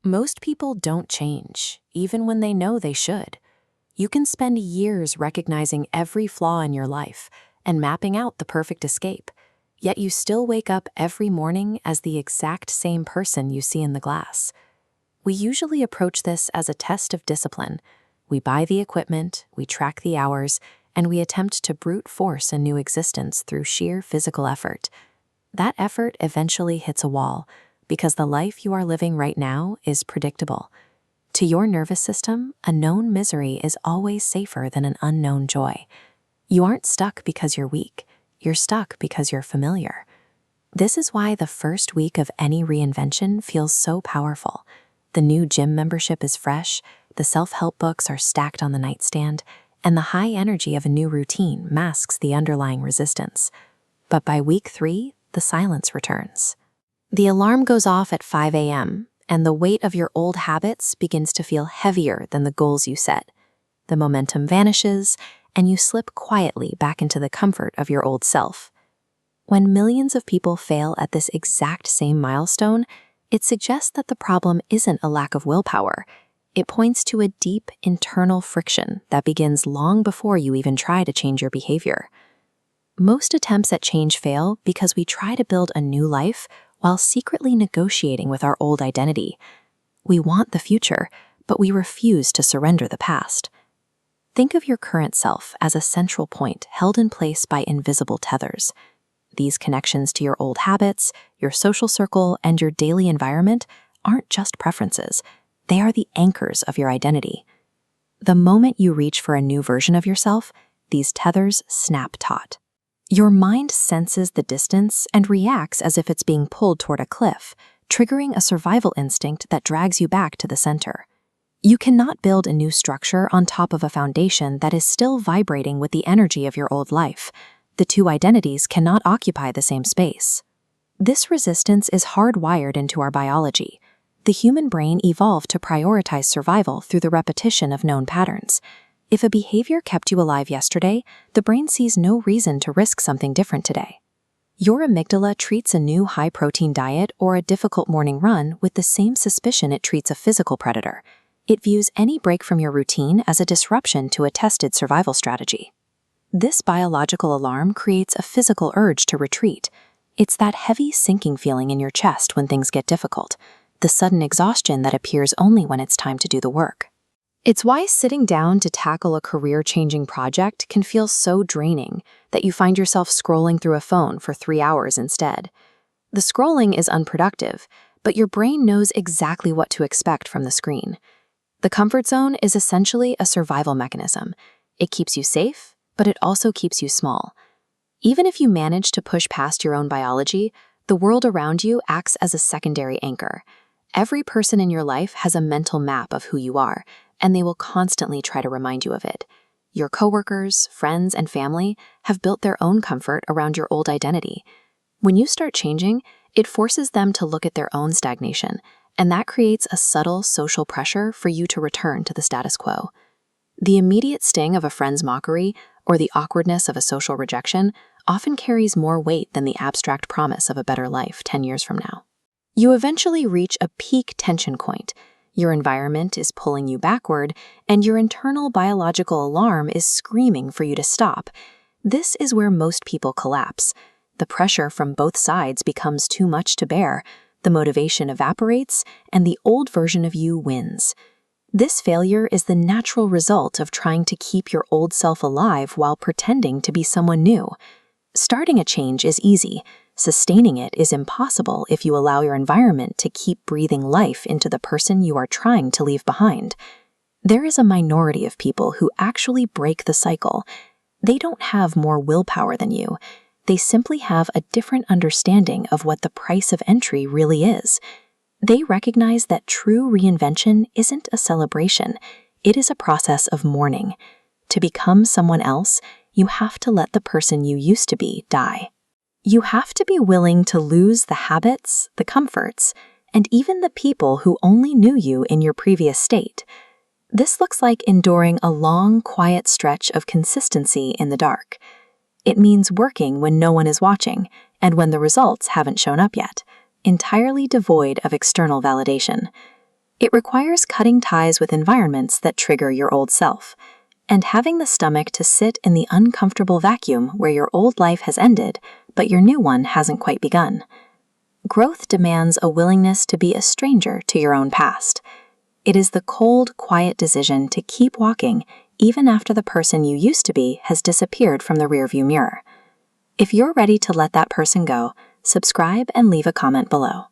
Most people don't change, even when they know they should. You can spend years recognizing every flaw in your life and mapping out the perfect escape, yet you still wake up every morning as the exact same person you see in the glass. We usually approach this as a test of discipline. We buy the equipment, we track the hours, and we attempt to brute force a new existence through sheer physical effort. That effort eventually hits a wall, because the life you are living right now is predictable. To your nervous system, a known misery is always safer than an unknown joy. You aren't stuck because you're weak. You're stuck because you're familiar. This is why the first week of any reinvention feels so powerful. The new gym membership is fresh, the self-help books are stacked on the nightstand, and the high energy of a new routine masks the underlying resistance. But by week 3, the silence returns. The alarm goes off at 5 a.m., and the weight of your old habits begins to feel heavier than the goals you set. The momentum vanishes, and you slip quietly back into the comfort of your old self. When millions of people fail at this exact same milestone, it suggests that the problem isn't a lack of willpower. It points to a deep internal friction that begins long before you even try to change your behavior. Most attempts at change fail because we try to build a new life while secretly negotiating with our old identity. We want the future, but we refuse to surrender the past. Think of your current self as a central point held in place by invisible tethers. These connections to your old habits, your social circle, and your daily environment aren't just preferences. They are the anchors of your identity. The moment you reach for a new version of yourself, these tethers snap taut. Your mind senses the distance and reacts as if it's being pulled toward a cliff, triggering a survival instinct that drags you back to the center. You cannot build a new structure on top of a foundation that is still vibrating with the energy of your old life. The two identities cannot occupy the same space. This resistance is hardwired into our biology. The human brain evolved to prioritize survival through the repetition of known patterns. If a behavior kept you alive yesterday, the brain sees no reason to risk something different today. Your amygdala treats a new high-protein diet or a difficult morning run with the same suspicion it treats a physical predator. It views any break from your routine as a disruption to a tested survival strategy. This biological alarm creates a physical urge to retreat. It's that heavy sinking feeling in your chest when things get difficult, the sudden exhaustion that appears only when it's time to do the work. It's why sitting down to tackle a career-changing project can feel so draining that you find yourself scrolling through a phone for 3 hours instead. The scrolling is unproductive, but your brain knows exactly what to expect from the screen. The comfort zone is essentially a survival mechanism. It keeps you safe, but it also keeps you small. Even if you manage to push past your own biology, the world around you acts as a secondary anchor. Every person in your life has a mental map of who you are, and they will constantly try to remind you of it. Your coworkers, friends, and family have built their own comfort around your old identity. When you start changing, it forces them to look at their own stagnation, and that creates a subtle social pressure for you to return to the status quo. The immediate sting of a friend's mockery or the awkwardness of a social rejection often carries more weight than the abstract promise of a better life 10 years from now. You eventually reach a peak tension point. Your environment is pulling you backward, and your internal biological alarm is screaming for you to stop. This is where most people collapse. The pressure from both sides becomes too much to bear, the motivation evaporates, and the old version of you wins. This failure is the natural result of trying to keep your old self alive while pretending to be someone new. Starting a change is easy. Sustaining it is impossible if you allow your environment to keep breathing life into the person you are trying to leave behind. There is a minority of people who actually break the cycle. They don't have more willpower than you. They simply have a different understanding of what the price of entry really is. They recognize that true reinvention isn't a celebration. It is a process of mourning. To become someone else, you have to let the person you used to be die. You have to be willing to lose the habits, the comforts, and even the people who only knew you in your previous state. This looks like enduring a long, quiet stretch of consistency in the dark. It means working when no one is watching and when the results haven't shown up yet, entirely devoid of external validation. It requires cutting ties with environments that trigger your old self, and having the stomach to sit in the uncomfortable vacuum where your old life has ended, but your new one hasn't quite begun. Growth demands a willingness to be a stranger to your own past. It is the cold, quiet decision to keep walking even after the person you used to be has disappeared from the rearview mirror. If you're ready to let that person go, subscribe and leave a comment below.